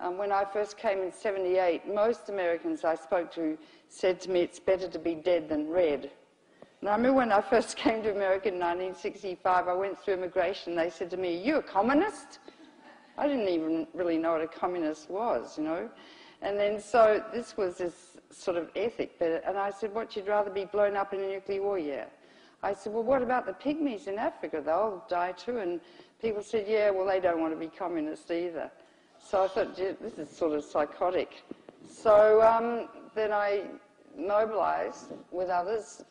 When I first came in '78, most Americans I spoke to said to me, it's better to be dead than red. And I remember when I first came to America in 1965, I went through immigration, they said to me, are you a communist? I didn't even really know what a communist was, you know. And then so this was this sort of ethic. And I said, what, you'd rather be blown up in a nuclear war? Yeah. I said, well, what about the pygmies in Africa? They'll die too. And people said, yeah, well, they don't want to be communist either. So I thought, gee, this is sort of psychotic. So then I mobilised with others,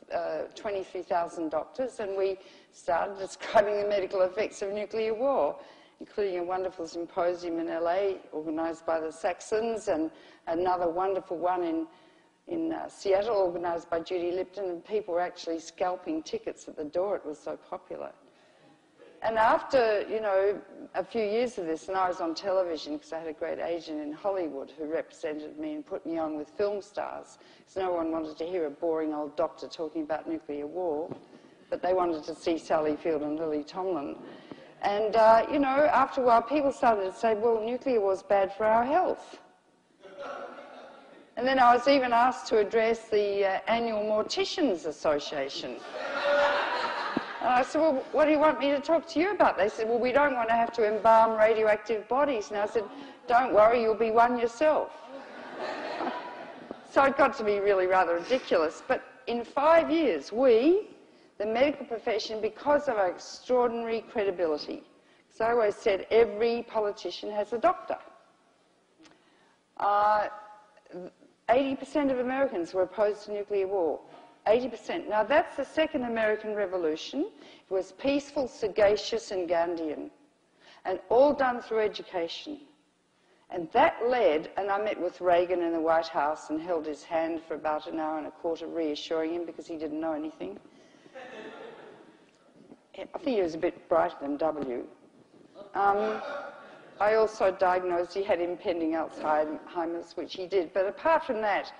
23,000 doctors, and we started describing the medical effects of nuclear war, including a wonderful symposium in LA organised by the Saxons, and another wonderful one in Seattle organised by Judy Lipton, and people were actually scalping tickets at the door. It was so popular. And after, you know, a few years of this, and I was on television because I had a great agent in Hollywood who represented me and put me on with film stars, because no one wanted to hear a boring old doctor talking about nuclear war, but they wanted to see Sally Field and Lily Tomlin. And, you know, after a while, people started to say, well, nuclear war's bad for our health. And then I was even asked to address the annual Morticians Association. And I said, well, what do you want me to talk to you about? They said, well, we don't want to have to embalm radioactive bodies. And I said, don't worry, you'll be one yourself. So it got to be really rather ridiculous. But in 5 years, we, the medical profession, because of our extraordinary credibility, because I always said every politician has a doctor. 80% of Americans were opposed to nuclear war. 80%. Now, that's the Second American Revolution. It was peaceful, sagacious, and Gandhian, and all done through education. And that led, and I met with Reagan in the White House and held his hand for about an hour and a quarter, reassuring him because he didn't know anything. I think he was a bit brighter than W. I also diagnosed he had impending Alzheimer's, which he did. But apart from that,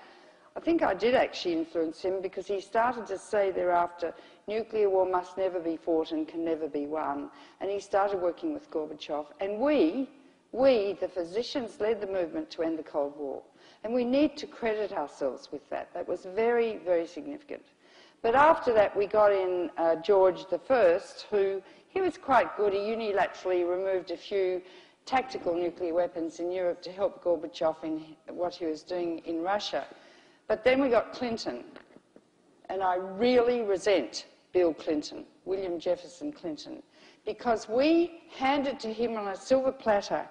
I think I did actually influence him, because he started to say thereafter, nuclear war must never be fought and can never be won. And he started working with Gorbachev. And we, the physicians, led the movement to end the Cold War. And we need to credit ourselves with that. That was very, very significant. But after that, we got in George I, who, he was quite good. He unilaterally removed a few tactical nuclear weapons in Europe to help Gorbachev in what he was doing in Russia. But then we got Clinton, and I really resent Bill Clinton, William Jefferson Clinton, because we handed to him on a silver platter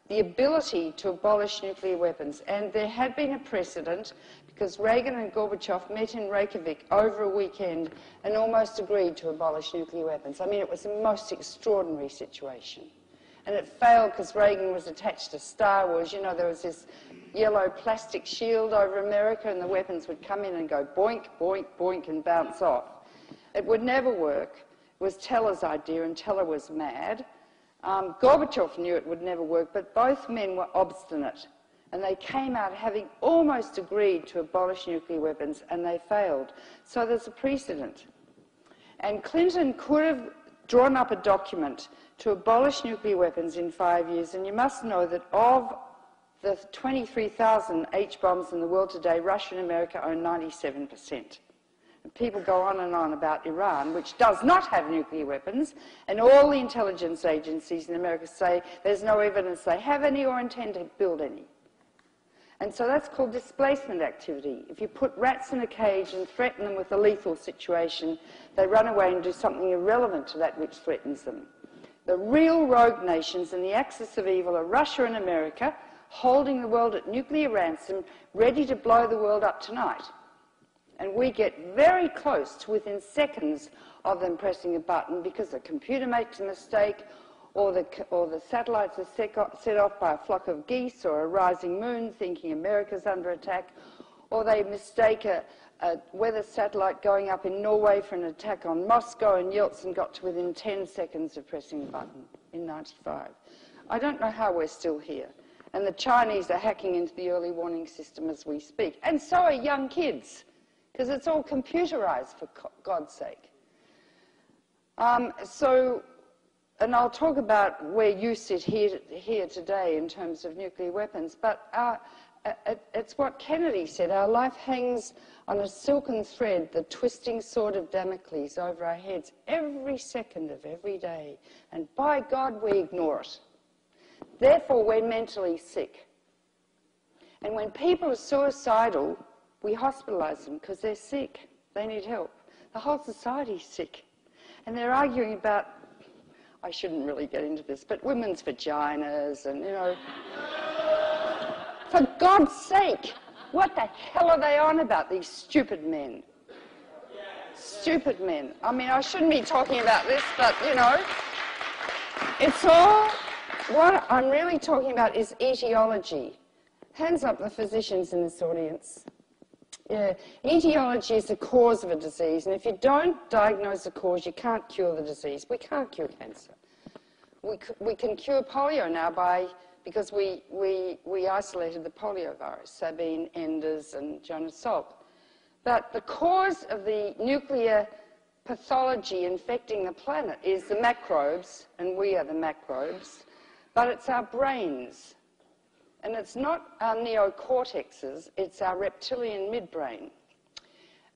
the ability to abolish nuclear weapons. And there had been a precedent, because Reagan and Gorbachev met in Reykjavik over a weekend and almost agreed to abolish nuclear weapons. I mean, it was the most extraordinary situation. And it failed because Reagan was attached to Star Wars. You know, there was this yellow plastic shield over America, and the weapons would come in and go boink, boink, boink and bounce off. It would never work. It was Teller's idea, and Teller was mad. Gorbachev knew it would never work, but both men were obstinate. And they came out having almost agreed to abolish nuclear weapons, and they failed. So there's a precedent. And Clinton could have drawn up a document to abolish nuclear weapons in 5 years. And you must know that of the 23,000 H-bombs in the world today, Russia and America own 97%. And people go on and on about Iran, which does not have nuclear weapons, and all the intelligence agencies in America say there's no evidence they have any or intend to build any. And so that's called displacement activity. If you put rats in a cage and threaten them with a lethal situation, they run away and do something irrelevant to that which threatens them. The real rogue nations in the axis of evil are Russia and America, holding the world at nuclear ransom, ready to blow the world up tonight. And we get very close to within seconds of them pressing a button, because the computer makes a mistake, or the satellites are set off by a flock of geese or a rising moon thinking America's under attack, or they mistake a weather satellite going up in Norway for an attack on Moscow, and Yeltsin got to within 10 seconds of pressing a button in '95. I don't know how we're still here. And the Chinese are hacking into the early warning system as we speak. And so are young kids, because it's all computerized, for God's sake. So and I'll talk about where you sit here today in terms of nuclear weapons, but it's what Kennedy said, our life hangs on a silken thread, the twisting sword of Damocles over our heads every second of every day, and by God we ignore it. Therefore we're mentally sick. And when people are suicidal, we hospitalise them because they're sick, they need help. The whole society's sick. And they're arguing about, I shouldn't really get into this, but women's vaginas and, you know. For God's sake, what the hell are they on about, these stupid men? Stupid men. I mean, I shouldn't be talking about this, but, you know, it's all, what I'm really talking about is etiology. Hands up the physicians in this audience. Yeah, etiology is the cause of a disease, and if you don't diagnose the cause, you can't cure the disease. We can't cure cancer. We can cure polio now because we isolated the polio virus, Sabine, Enders, and Jonas Salk. But the cause of the nuclear pathology infecting the planet is the microbes, and we are the microbes, but it's our brains. And it's not our neocortexes, it's our reptilian midbrain.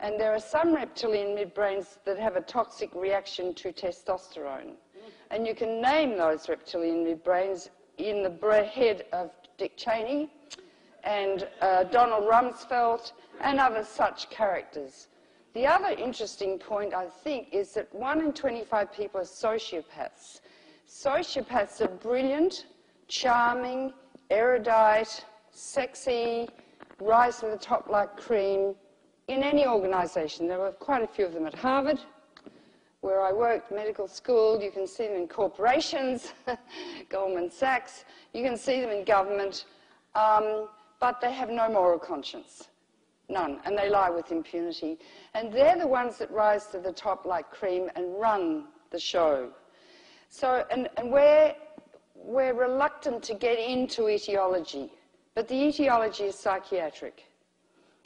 And there are some reptilian midbrains that have a toxic reaction to testosterone. And you can name those reptilian midbrains in the head of Dick Cheney and Donald Rumsfeld and other such characters. The other interesting point, I think, is that 1 in 25 people are sociopaths. Sociopaths are brilliant, charming, erudite, sexy, rise to the top like cream in any organisation. There were quite a few of them at Harvard, where I worked, medical school. You can see them in corporations, Goldman Sachs. You can see them in government, but they have no moral conscience, none, and they lie with impunity. And they're the ones that rise to the top like cream and run the show. So, and we're reluctant to get into etiology, but the etiology is psychiatric.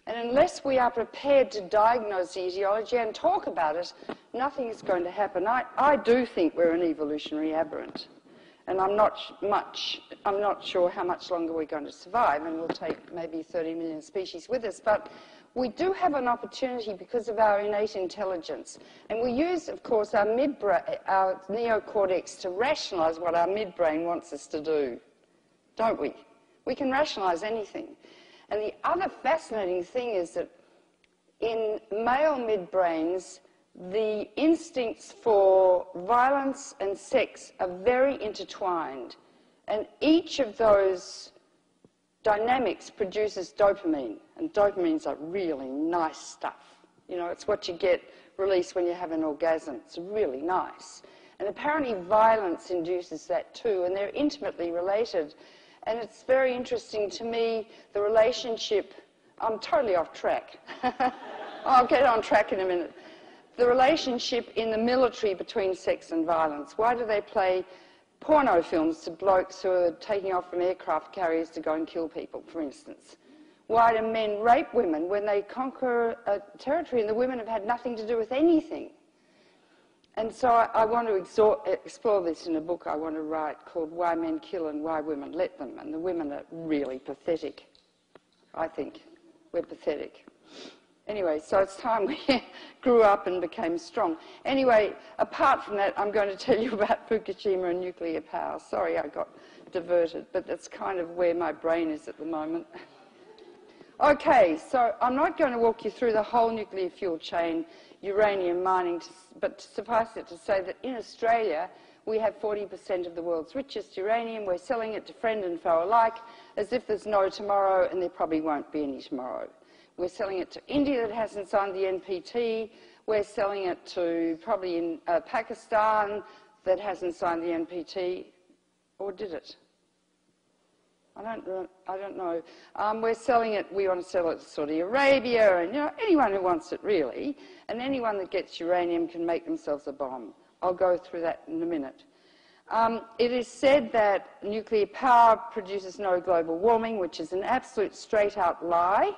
And unless we are prepared to diagnose the etiology and talk about it, nothing is going to happen. I do think we're an evolutionary aberrant, and I'm not sure how much longer we're going to survive, and we'll take maybe 30 million species with us, but we do have an opportunity because of our innate intelligence. And we use, of course, our neocortex to rationalise what our midbrain wants us to do, don't we? We can rationalise anything. And the other fascinating thing is that in male midbrains, the instincts for violence and sex are very intertwined. And each of those dynamics produces dopamine, and dopamine's like really nice stuff. You know, it's what you get released when you have an orgasm. It's really nice. And apparently violence induces that too, and they're intimately related. And it's very interesting to me, the relationship, I'm totally off track. I'll get on track in a minute. The relationship in the military between sex and violence. Why do they play porno films to blokes who are taking off from aircraft carriers to go and kill people, for instance? Why do men rape women when they conquer a territory and the women have had nothing to do with anything? And so I want to explore this in a book I want to write called Why Men Kill and Why Women Let Them. And the women are really pathetic, I think. We're pathetic. Anyway, so it's time we grew up and became strong. Anyway, apart from that, I'm going to tell you about Fukushima and nuclear power. Sorry I got diverted, but that's kind of where my brain is at the moment. Okay, so I'm not going to walk you through the whole nuclear fuel chain, uranium mining, but suffice it to say that in Australia, we have 40% of the world's richest uranium. We're selling it to friend and foe alike as if there's no tomorrow, and there probably won't be any tomorrow. We're selling it to India that hasn't signed the NPT. We're selling it to probably in Pakistan that hasn't signed the NPT, or did it? I don't know. We're selling it, we want to sell it to Saudi Arabia and, you know, anyone who wants it really, and anyone that gets uranium can make themselves a bomb. I'll go through that in a minute. It is said that nuclear power produces no global warming, which is an absolute straight-out lie.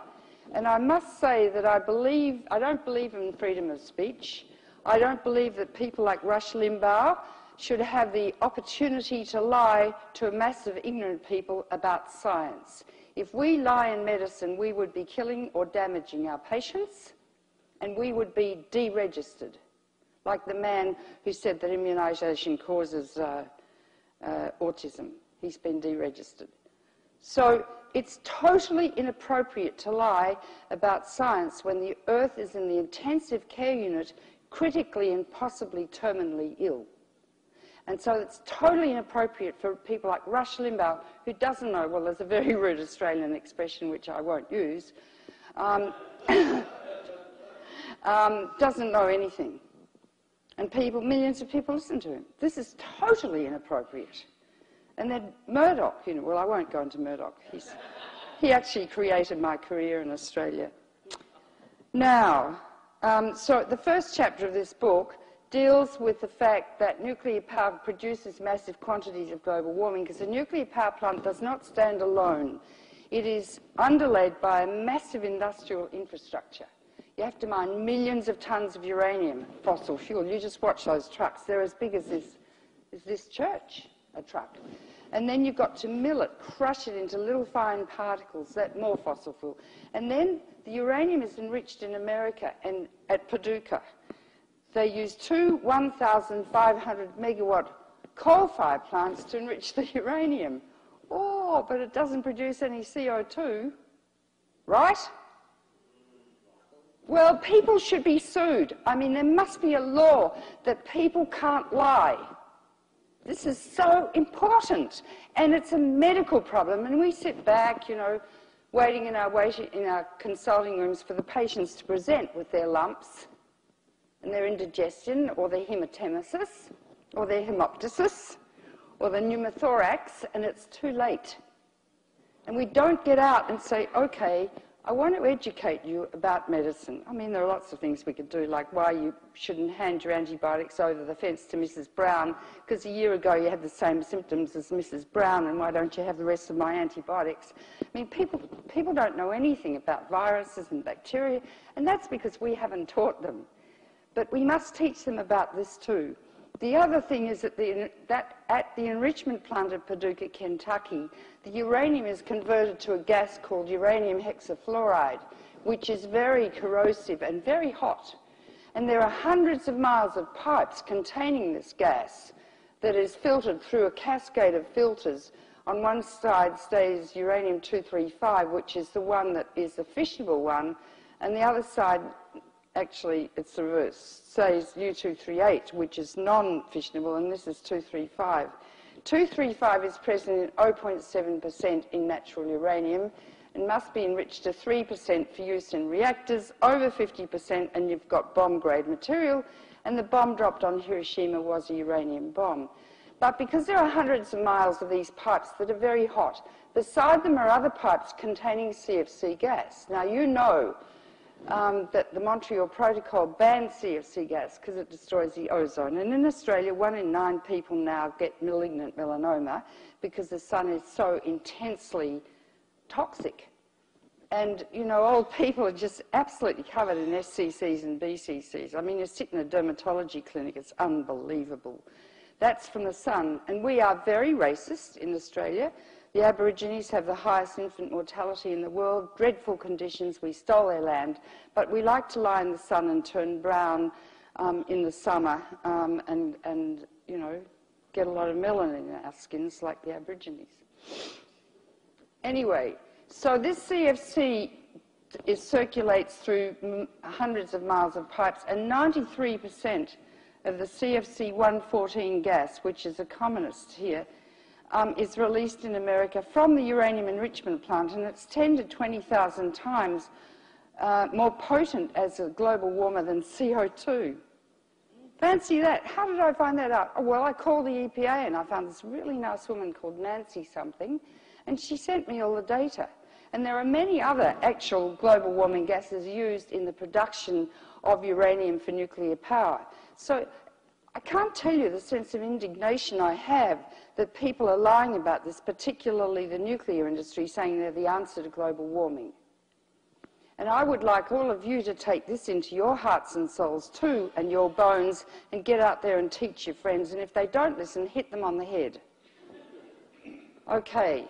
And I must say that I don't believe in freedom of speech. I don't believe that people like Rush Limbaugh should have the opportunity to lie to a mass of ignorant people about science. If we lie in medicine, we would be killing or damaging our patients, and we would be deregistered, like the man who said that immunisation causes autism. He's been deregistered. So it's totally inappropriate to lie about science when the Earth is in the intensive care unit, critically and possibly terminally ill. And so it's totally inappropriate for people like Rush Limbaugh, who doesn't know, well, there's a very rude Australian expression which I won't use, doesn't know anything. And people, millions of people listen to him. This is totally inappropriate. And then Murdoch, you know, well, I won't go into Murdoch. He actually created my career in Australia. Now, so the first chapter of this book deals with the fact that nuclear power produces massive quantities of global warming, because a nuclear power plant does not stand alone. It is underlaid by a massive industrial infrastructure. You have to mine millions of tons of uranium, fossil fuel. You just watch those trucks. They're as big as this church, a truck. And then you've got to mill it, crush it into little fine particles, that more fossil fuel. And then the uranium is enriched in America and at Paducah. They use two 1,500 megawatt coal-fired plants to enrich the uranium. Oh, but it doesn't produce any CO2, right? Well, people should be sued. I mean, there must be a law that people can't lie. This is so important, and it's a medical problem, and we sit back, you know, waiting in our consulting rooms for the patients to present with their lumps and their indigestion, or their hematemesis, or their hemoptysis, or the pneumothorax, and it's too late. And we don't get out and say, okay, I want to educate you about medicine. I mean, there are lots of things we could do, like why you shouldn't hand your antibiotics over the fence to Mrs. Brown, because a year ago you had the same symptoms as Mrs. Brown, and why don't you have the rest of my antibiotics? I mean, people don't know anything about viruses and bacteria, and that's because we haven't taught them. But we must teach them about this too. The other thing is that at the enrichment plant at Paducah, Kentucky, the uranium is converted to a gas called uranium hexafluoride, which is very corrosive and very hot. And there are hundreds of miles of pipes containing this gas that is filtered through a cascade of filters. On one side stays uranium-235, which is the one that is the fissionable one, and the other side, actually, it's the reverse, says U-238, which is non-fissionable, and this is 235. 235 is present in 0.7% in natural uranium and must be enriched to 3% for use in reactors, over 50%, and you've got bomb-grade material, and the bomb dropped on Hiroshima was a uranium bomb. But because there are hundreds of miles of these pipes that are very hot, beside them are other pipes containing CFC gas. Now, you know that the Montreal Protocol bans CFC gas because it destroys the ozone. And in Australia, 1 in 9 people now get malignant melanoma because the sun is so intensely toxic. And, you know, old people are just absolutely covered in SCCs and BCCs. I mean, you sit in a dermatology clinic, it's unbelievable. That's from the sun. And we are very racist in Australia. The Aborigines have the highest infant mortality in the world, dreadful conditions, we stole their land, but we like to lie in the sun and turn brown in the summer and, you know, get a lot of melanin in our skins like the Aborigines. Anyway, so this CFC circulates through hundreds of miles of pipes, and 93% of the CFC-114 gas, which is a commonest here, is released in America from the uranium enrichment plant, and it's 10 to 20,000 times more potent as a global warmer than CO2. Fancy that. How did I find that out? Oh, well, I called the EPA and I found this really nice woman called Nancy something, and she sent me all the data. And there are many other actual global warming gases used in the production of uranium for nuclear power. So I can't tell you the sense of indignation I have that people are lying about this, particularly the nuclear industry, saying they're the answer to global warming. And I would like all of you to take this into your hearts and souls too, and your bones, and get out there and teach your friends. And if they don't listen, hit them on the head. Okay.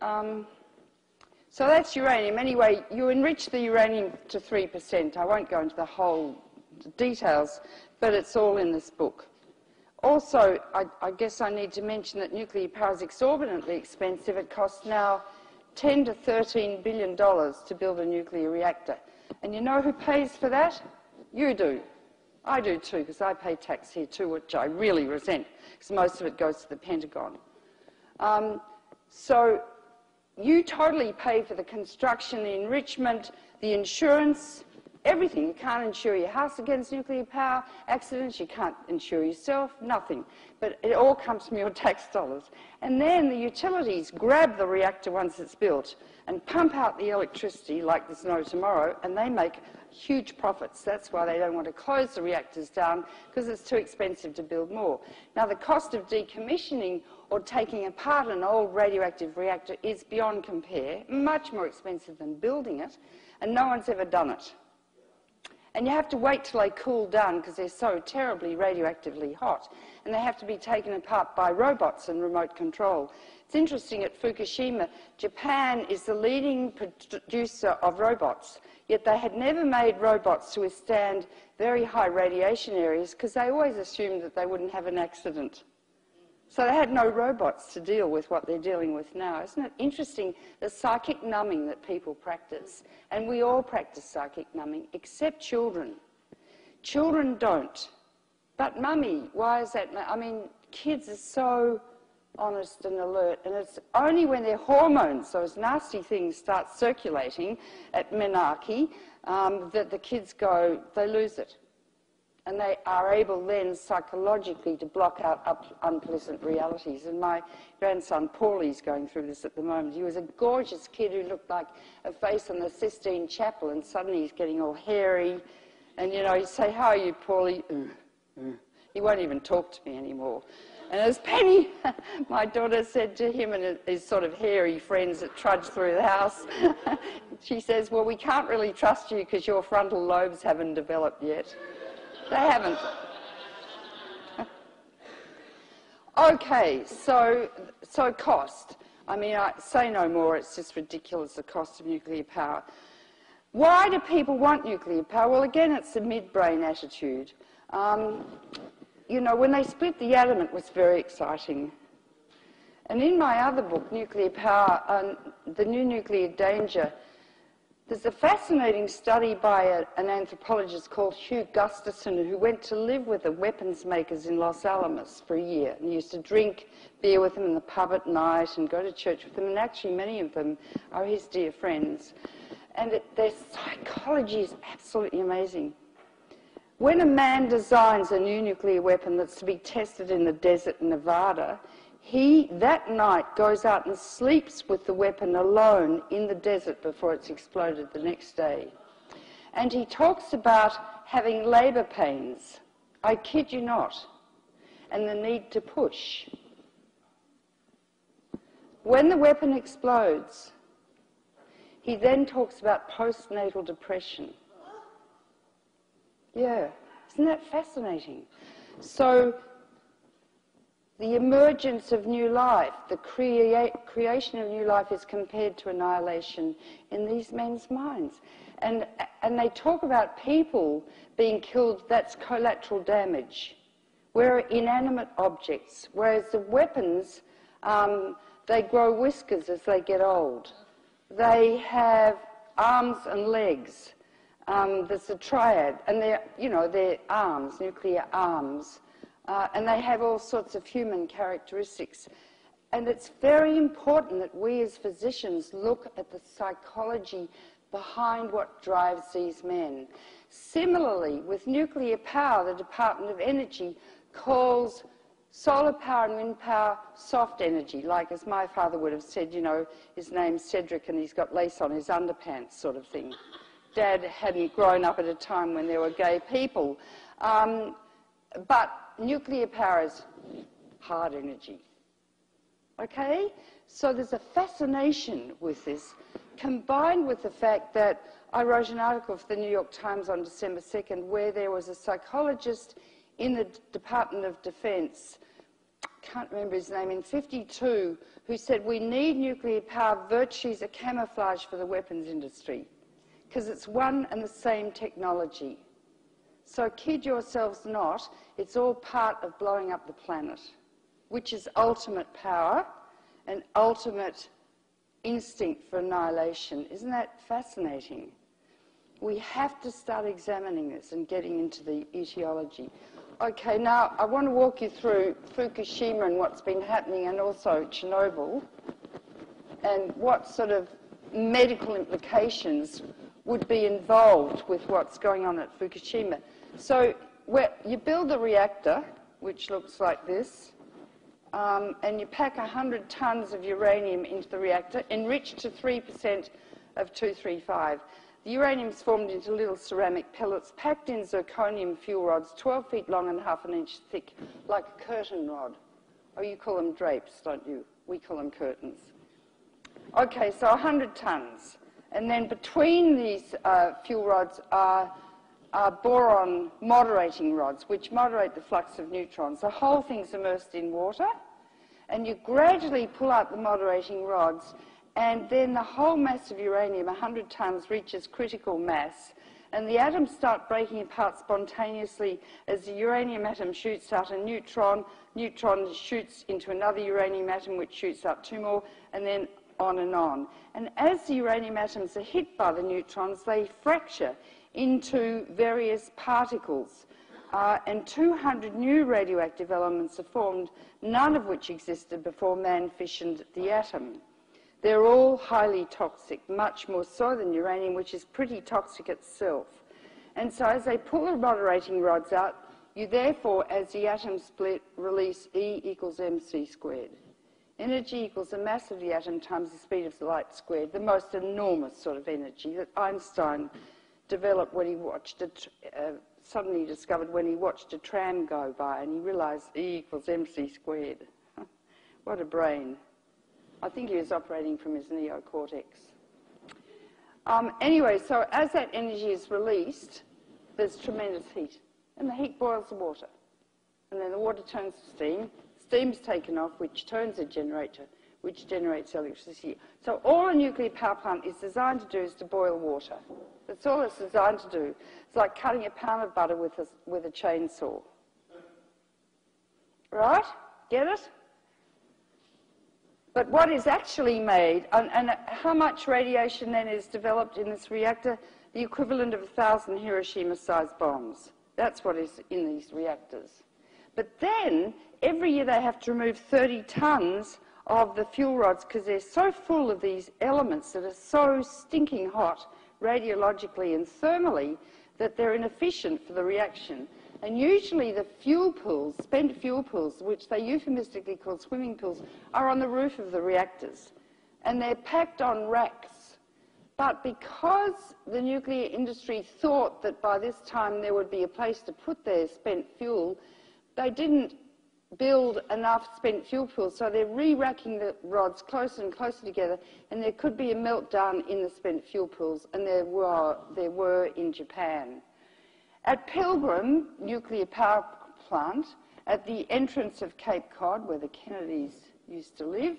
So that's uranium. Anyway, you enrich the uranium to 3%. I won't go into the whole details, but it's all in this book. Also, I guess I need to mention that nuclear power is exorbitantly expensive. It costs now $10 to $13 billion to build a nuclear reactor. And you know who pays for that? You do. I do too, because I pay tax here too, which I really resent, because most of it goes to the Pentagon. So you totally pay for the construction, the enrichment, the insurance, everything. You can't insure your house against nuclear power accidents. You can't insure yourself, nothing. But it all comes from your tax dollars. And then the utilities grab the reactor once it's built and pump out the electricity like there's no tomorrow, and they make huge profits. That's why they don't want to close the reactors down, because it's too expensive to build more. Now, the cost of decommissioning or taking apart an old radioactive reactor is beyond compare, much more expensive than building it, and no one's ever done it. And you have to wait till they cool down because they're so terribly radioactively hot. And they have to be taken apart by robots and remote control. It's interesting, at Fukushima, Japan is the leading producer of robots, yet they had never made robots to withstand very high radiation areas because they always assumed that they wouldn't have an accident. So they had no robots to deal with what they're dealing with now. Isn't it interesting, the psychic numbing that people practice? And we all practice psychic numbing, except children. Children don't. But mummy, why is that? I mean, kids are so honest and alert, and it's only when their hormones, those nasty things, start circulating at menarche, that the kids go, they lose it. And they are able then psychologically to block out unpleasant realities. And my grandson Paulie's going through this at the moment. He was a gorgeous kid who looked like a face on the Sistine Chapel, and suddenly he's getting all hairy. And, you know, you say, "How are you, Paulie?" He won't even talk to me anymore. And as Penny, my daughter, said to him and his sort of hairy friends that trudge through the house, she says, "Well, we can't really trust you because your frontal lobes haven't developed yet." They haven't. Okay, so cost. I mean, I say no more, it's just ridiculous, the cost of nuclear power. Why do people want nuclear power? Well, again, it's the midbrain attitude. You know, when they split the atom, it was very exciting. And in my other book, Nuclear Power, The New Nuclear Danger, there's a fascinating study by an anthropologist called Hugh Gustafson, who went to live with the weapons makers in Los Alamos for a year. And he used to drink beer with them in the pub at night and go to church with them. And actually, many of them are his dear friends. And their psychology is absolutely amazing. When a man designs a new nuclear weapon that's to be tested in the desert in Nevada, he, that night, goes out and sleeps with the weapon alone in the desert before it's exploded the next day. And he talks about having labour pains, I kid you not, and the need to push. When the weapon explodes, he then talks about postnatal depression. Yeah, isn't that fascinating? So the emergence of new life, the creation of new life is compared to annihilation in these men's minds. And they talk about people being killed, that's collateral damage. We're inanimate objects, whereas the weapons, they grow whiskers as they get old. They have arms and legs. There's a triad, and they're arms, nuclear arms. And they have all sorts of human characteristics. And it's very important that we as physicians look at the psychology behind what drives these men. Similarly, with nuclear power, the Department of Energy calls solar power and wind power soft energy, like as my father would have said, you know, his name's Cedric and he's got lace on his underpants sort of thing. Dad hadn't grown up at a time when there were gay people. But nuclear power is hard energy. Okay? So there's a fascination with this, combined with the fact that I wrote an article for the New York Times on December 2nd where there was a psychologist in the Department of Defense, can't remember his name, in '52, who said we need nuclear power virtually as a camouflage for the weapons industry because it's one and the same technology. So kid yourselves not, it's all part of blowing up the planet, which is ultimate power and ultimate instinct for annihilation. Isn't that fascinating? We have to start examining this and getting into the etiology. Okay, now I want to walk you through Fukushima and what's been happening, and also Chernobyl, and what sort of medical implications would be involved with what's going on at Fukushima. So you build a reactor, which looks like this, and you pack 100 tons of uranium into the reactor, enriched to 3% of 235. The uranium is formed into little ceramic pellets packed in zirconium fuel rods, 12 feet long and half an inch thick, like a curtain rod. Oh, you call them drapes, don't you? We call them curtains. Okay, so 100 tons. And then between these fuel rods are boron moderating rods, which moderate the flux of neutrons. The whole thing's immersed in water, and you gradually pull out the moderating rods, and then the whole mass of uranium, 100 tons, reaches critical mass, and the atoms start breaking apart spontaneously as the uranium atom shoots out a neutron, neutron shoots into another uranium atom, which shoots out two more, and then on and on. And as the uranium atoms are hit by the neutrons, they fracture into various particles, and 200 new radioactive elements are formed, none of which existed before man fissioned the atom. They're all highly toxic, much more so than uranium, which is pretty toxic itself. And so as they pull the moderating rods out, you therefore, as the atoms split, release E equals mc squared. Energy equals the mass of the atom times the speed of light squared, the most enormous sort of energy that Einstein developed when he watched it, suddenly discovered when he watched a tram go by, and he realized E equals mc squared. What a brain. I think he was operating from his neocortex. Anyway, so as that energy is released, there's tremendous heat, and the heat boils the water. And then the water turns to steam. Steam's taken off, which turns a generator, which generates electricity. So all a nuclear power plant is designed to do is to boil water. That's all it's designed to do. It's like cutting a pound of butter with a chainsaw. Right? Get it? But what is actually made, and how much radiation then is developed in this reactor? The equivalent of 1,000 Hiroshima-sized bombs. That's what is in these reactors. But then, every year they have to remove 30 tons of the fuel rods because they're so full of these elements that are so stinking hot radiologically and thermally that they're inefficient for the reaction. And usually the fuel pools, spent fuel pools, which they euphemistically call swimming pools, are on the roof of the reactors. And they're packed on racks. But because the nuclear industry thought that by this time there would be a place to put their spent fuel, they didn't build enough spent fuel pools, so they're re-racking the rods closer and closer together, and there could be a meltdown in the spent fuel pools, and there were in Japan. At Pilgrim Nuclear Power Plant, at the entrance of Cape Cod, where the Kennedys used to live,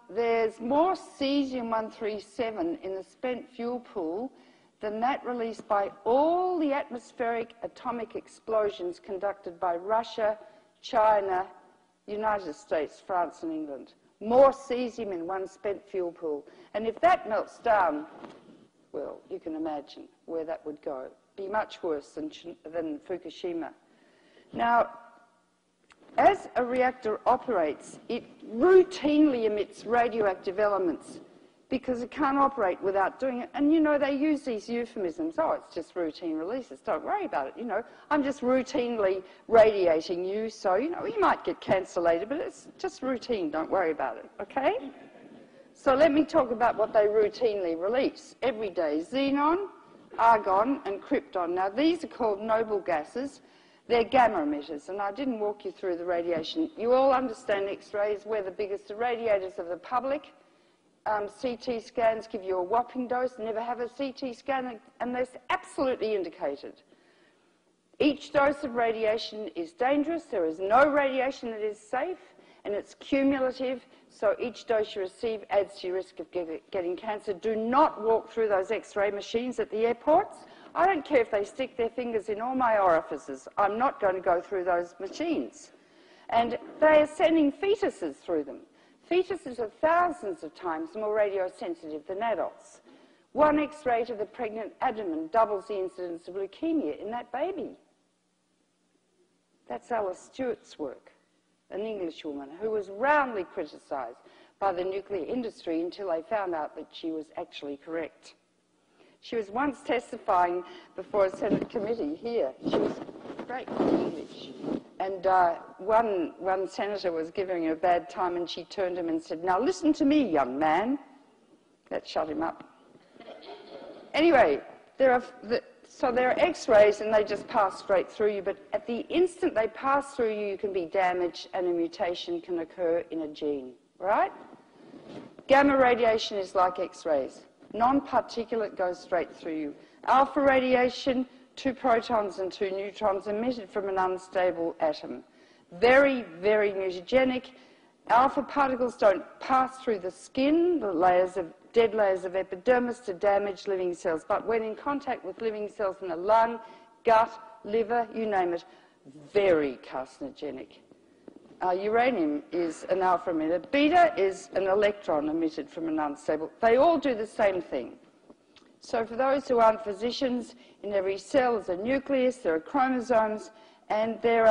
there's more cesium-137 in the spent fuel pool than that released by all the atmospheric atomic explosions conducted by Russia, China, United States, France, and England. More cesium in one spent fuel pool. And if that melts down, well, you can imagine where that would go. Be much worse than Fukushima. Now, as a reactor operates, it routinely emits radioactive elements because it can't operate without doing it. And, you know, they use these euphemisms. Oh, it's just routine releases. Don't worry about it. You know, I'm just routinely radiating you, so, you know, you might get cancer later, but it's just routine. Don't worry about it, okay? So let me talk about what they routinely release every day. Xenon, argon, and krypton. Now, these are called noble gases. They're gamma emitters, and I didn't walk you through the radiation. You all understand X-rays. We're the biggest irradiators of the public. CT scans give you a whopping dose. Never have a CT scan unless absolutely indicated. Each dose of radiation is dangerous. There is no radiation that is safe, and it's cumulative, so each dose you receive adds to your risk of getting cancer. Do not walk through those X-ray machines at the airports. I don't care if they stick their fingers in all my orifices. I'm not going to go through those machines. And they are sending fetuses through them. Fetuses are thousands of times more radiosensitive than adults. One X-ray to the pregnant abdomen doubles the incidence of leukemia in that baby. That's Alice Stewart's work, an Englishwoman who was roundly criticised by the nuclear industry until they found out that she was actually correct. She was once testifying before a Senate committee here. She was great English. And one senator was giving her a bad time, and she turned to him and said, "Now listen to me, young man." That shut him up. Anyway, there are X-rays, and they just pass straight through you, but at the instant they pass through you, you can be damaged, and a mutation can occur in a gene, right? Gamma radiation is like X-rays. Non-particulate goes straight through you. Alpha radiation, 2 protons and 2 neutrons emitted from an unstable atom. Very, very mutagenic. Alpha particles don't pass through the skin, the dead layers of epidermis, to damage living cells, but when in contact with living cells in the lung, gut, liver, you name it, very carcinogenic. Uranium is an alpha emitter. Beta is an electron emitted from an unstable. They all do the same thing. So for those who aren't physicians, in every cell is a nucleus, there are chromosomes, and there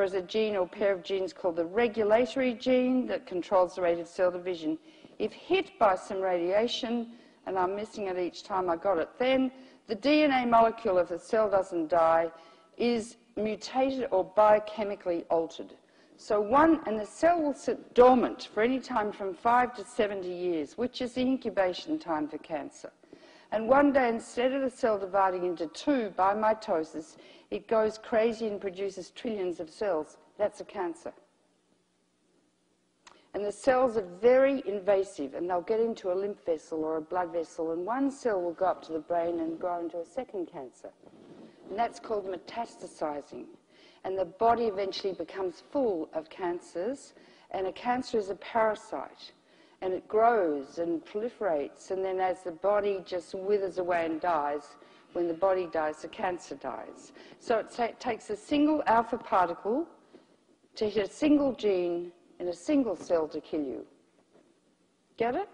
is a gene or pair of genes called the regulatory gene that controls the rate of cell division. If hit by some radiation, and I'm missing it each time I got it then, the DNA molecule, if the cell doesn't die, is mutated or biochemically altered. So and the cell will sit dormant for any time from 5 to 70 years, which is the incubation time for cancer. And one day, instead of the cell dividing into 2 by mitosis, it goes crazy and produces trillions of cells. That's a cancer. And the cells are very invasive, and they'll get into a lymph vessel or a blood vessel, and one cell will go up to the brain and grow into a second cancer. And that's called metastasizing. And the body eventually becomes full of cancers, and a cancer is a parasite. And it grows and proliferates, and then as the body just withers away and dies, when the body dies, the cancer dies. So it takes a single alpha particle to hit a single gene in a single cell to kill you. Get it?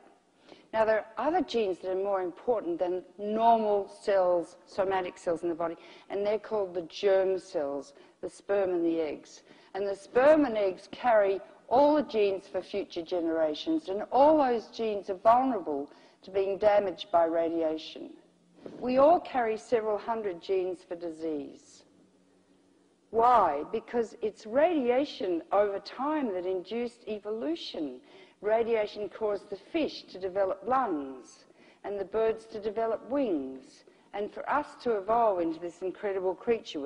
Now, there are other genes that are more important than normal cells, somatic cells in the body, and they're called the germ cells, the sperm and the eggs. And the sperm and eggs carry all the genes for future generations, and all those genes are vulnerable to being damaged by radiation. We all carry several hundred genes for disease. Why? Because it's radiation over time that induced evolution. Radiation caused the fish to develop lungs and the birds to develop wings, and for us to evolve into this incredible creature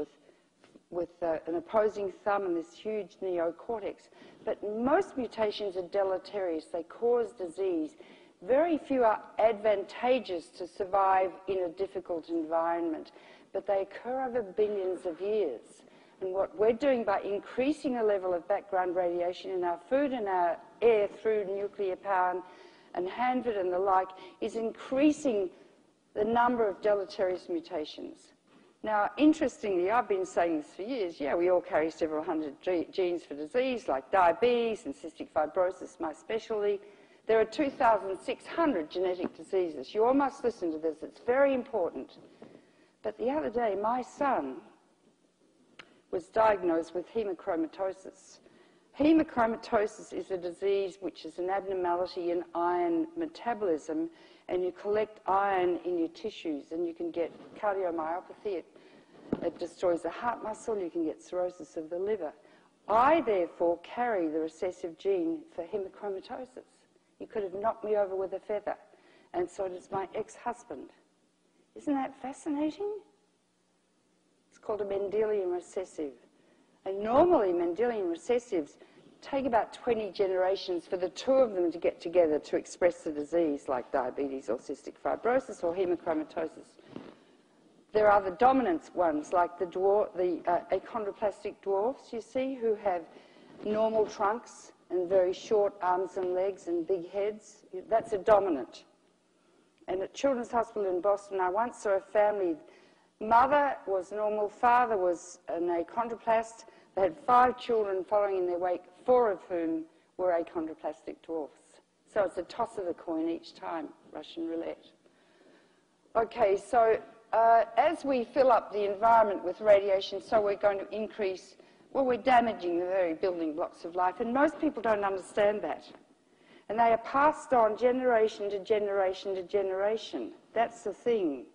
with an opposing thumb and this huge neocortex. But most mutations are deleterious. They cause disease. Very few are advantageous to survive in a difficult environment, but they occur over billions of years. And what we're doing by increasing the level of background radiation in our food and our air through nuclear power and Hanford and the like is increasing the number of deleterious mutations. Now, interestingly, I've been saying this for years, yeah, we all carry several hundred genes for disease, like diabetes and cystic fibrosis, my specialty. There are 2,600 genetic diseases. You all must listen to this. It's very important. But the other day, my son was diagnosed with hemochromatosis. Hemochromatosis is a disease which is an abnormality in iron metabolism, and you collect iron in your tissues, and you can get cardiomyopathy. It destroys the heart muscle. You can get cirrhosis of the liver. I, therefore, carry the recessive gene for hemochromatosis. You could have knocked me over with a feather, and so does my ex-husband. Isn't that fascinating? It's called a Mendelian recessive. And normally Mendelian recessives take about 20 generations for the two of them to get together to express the disease, like diabetes or cystic fibrosis or hemochromatosis. There are the dominant ones, like the achondroplastic dwarfs, you see, who have normal trunks and very short arms and legs and big heads. That's a dominant. And at Children's Hospital in Boston, I once saw a family. Mother was normal, father was an achondroplast. They had 5 children following in their wake, 4 of whom were achondroplastic dwarfs. So it's a toss of the coin each time, Russian roulette. Okay, so as we fill up the environment with radiation, so we're going to increase, well, we're damaging the very building blocks of life, and most people don't understand that. And they are passed on generation to generation to generation. That's the thing.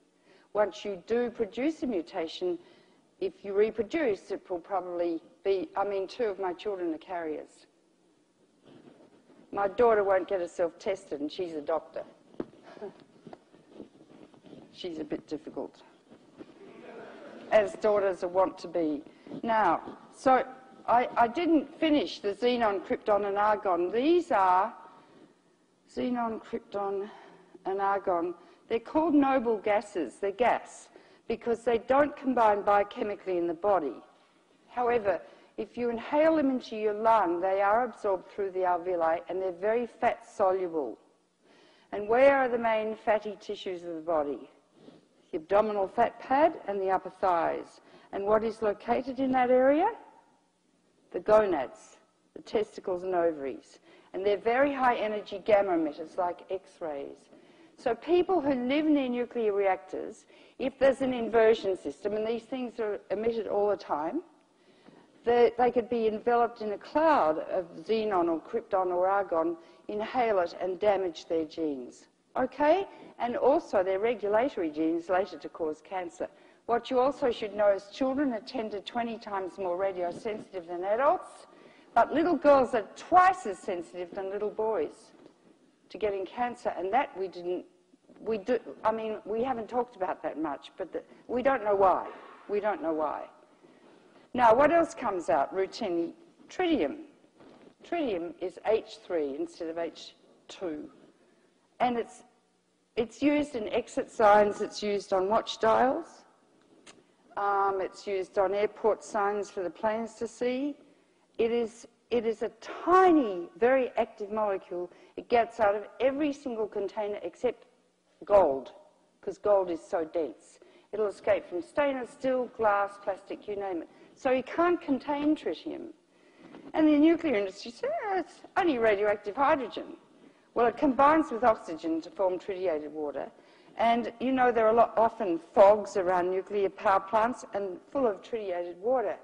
Once you do produce a mutation, if you reproduce, it will probably be, I mean, 2 of my children are carriers. My daughter won't get herself tested, and she's a doctor. She's a bit difficult, as daughters are wont to be. Now, so I didn't finish the xenon, krypton, and argon. These are xenon, krypton, and argon. They're called noble gases. They're gas because they don't combine biochemically in the body. However, if you inhale them into your lung, they are absorbed through the alveoli, and they're very fat-soluble. And where are the main fatty tissues of the body? The abdominal fat pad and the upper thighs. And what is located in that area? The gonads, the testicles and ovaries. And they're very high-energy gamma emitters, like X-rays. So people who live near nuclear reactors, if there's an inversion system, and these things are emitted all the time, they could be enveloped in a cloud of xenon or krypton or argon, inhale it and damage their genes. Okay? And also their regulatory genes later to cause cancer. What you also should know is children are 10 to 20 times more radiosensitive than adults, but little girls are twice as sensitive than little boys to getting cancer, and that we haven't talked about that much, but we don't know why. We don't know why. Now, what else comes out routinely? Tritium. Tritium is H3 instead of H2. And it's used in exit signs, it's used on watch dials, it's used on airport signs for the planes to see. It is a tiny, very active molecule. It gets out of every single container except gold, because gold is so dense. It'll escape from stainless steel, glass, plastic, you name it. So you can't contain tritium. And the nuclear industry says, it's only radioactive hydrogen. Well, it combines with oxygen to form tritiated water. And you know there are often fogs around nuclear power plants and full of tritiated water.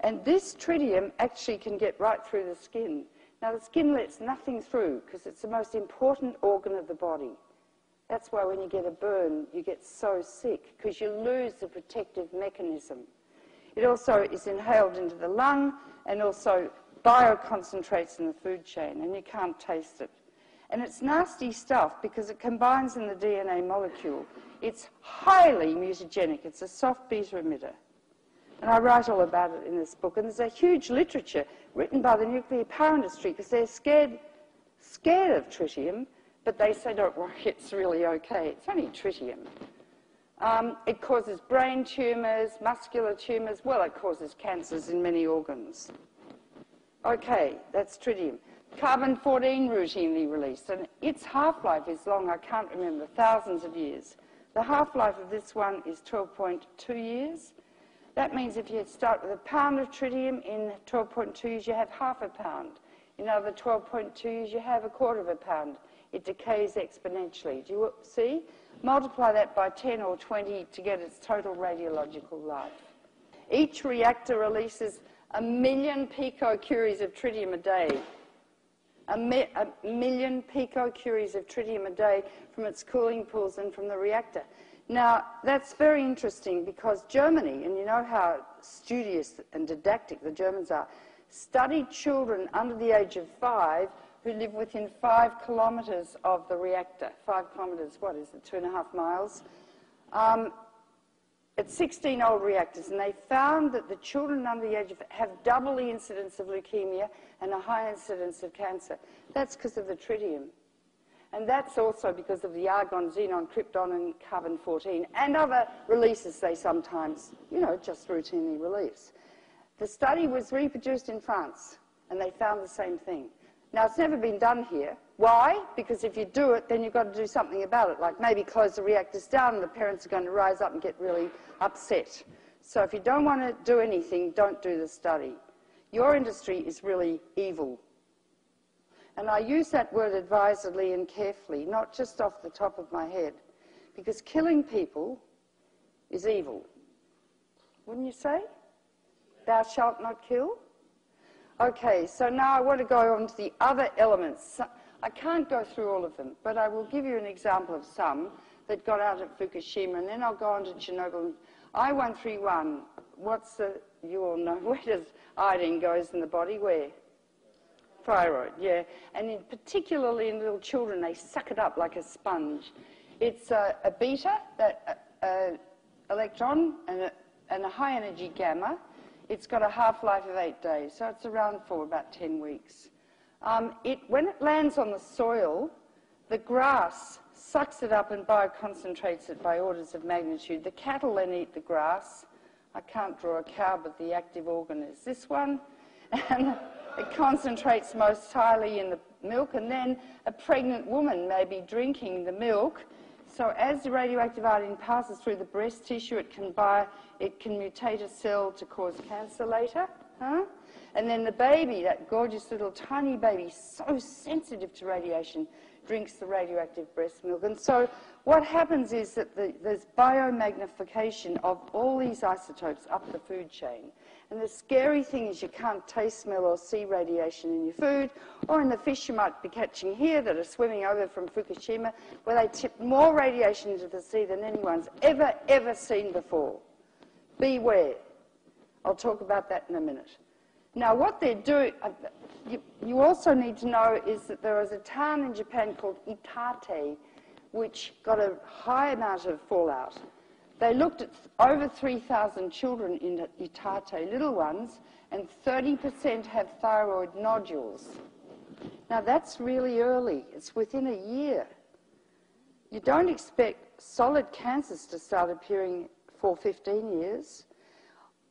And this tritium actually can get right through the skin. Now, the skin lets nothing through because it's the most important organ of the body. That's why when you get a burn, you get so sick, because you lose the protective mechanism. It also is inhaled into the lung and also bioconcentrates in the food chain, and you can't taste it. And it's nasty stuff because it combines in the DNA molecule. It's highly mutagenic. It's a soft beta emitter. And I write all about it in this book. And there's a huge literature written by the nuclear power industry because they're scared of tritium, but they say, don't worry, it's really okay. It's only tritium. It causes brain tumours, muscular tumours. Well, it causes cancers in many organs. Okay, that's tritium. Carbon-14 routinely released, and its half-life is long, I can't remember, thousands of years. The half-life of this one is 12.2 years. That means if you start with a pound of tritium, in 12.2 years you have half a pound. In another 12.2 years you have a quarter of a pound. It decays exponentially. Do you see? Multiply that by 10 or 20 to get its total radiological life. Each reactor releases 1 million picocuries of tritium a day. A million picocuries of tritium a day from its cooling pools and from the reactor. Now, that's very interesting because Germany, and you know how studious and didactic the Germans are, studied children under the age of 5 who live within 5 kilometres of the reactor. 5 kilometres, what is it, 2.5 miles? at 16 old reactors, and they found that the children under the age of have double the incidence of leukemia and a high incidence of cancer. That's because of the tritium. And that's also because of the argon, xenon, krypton, and carbon-14, and other releases they sometimes, just routinely release. The study was reproduced in France, and they found the same thing. Now, it's never been done here. Why? Because if you do it, then you've got to do something about it, like maybe close the reactors down and the parents are going to rise up and get really upset. So if you don't want to do anything, don't do the study. Your industry is really evil. And I use that word advisedly and carefully, not just off the top of my head, because killing people is evil. Wouldn't you say? Thou shalt not kill? Okay, so now I want to go on to the other elements. I can't go through all of them, but I will give you an example of some that got out at Fukushima, and then I'll go on to Chernobyl. I-131, you all know, where does iodine goes in the body? Where? Thyroid, yeah. And particularly in little children, they suck it up like a sponge. It's a beta, electron, and a high-energy gamma. It's got a half-life of 8 days, so it's around for about 10 weeks. When it lands on the soil, the grass sucks it up and bioconcentrates it by orders of magnitude. The cattle then eat the grass. I can't draw a cow, but the active organ is this one. And it concentrates most highly in the milk, and then a pregnant woman may be drinking the milk. So as the radioactive iodine passes through the breast tissue, it can mutate a cell to cause cancer later. And then the baby, that gorgeous little tiny baby, so sensitive to radiation, drinks the radioactive breast milk. And so what happens is that there's biomagnification of all these isotopes up the food chain. And the scary thing is you can't taste, smell, or see radiation in your food, or in the fish you might be catching here that are swimming over from Fukushima, where they tip more radiation into the sea than anyone's ever seen before. Beware. I'll talk about that in a minute. Now, what they're doing, you also need to know is that there is a town in Japan called Itate, which got a high amount of fallout. They looked at over 3,000 children in Itate, little ones, and 30% have thyroid nodules. Now, that's really early. It's within a year. You don't expect solid cancers to start appearing for 15 years.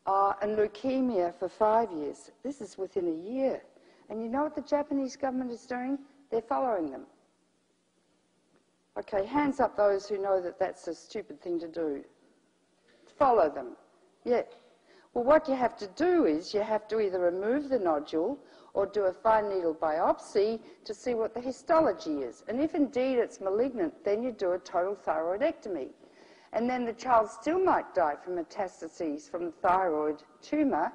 And leukemia for 5 years. This is within a year. And you know what the Japanese government is doing? They're following them. Okay, hands up those who know that that's a stupid thing to do. Follow them. Yeah. Well, what you have to do is you have to either remove the nodule or do a fine needle biopsy to see what the histology is. And if indeed it's malignant, then you do a total thyroidectomy. And then the child still might die from metastases from the thyroid tumour,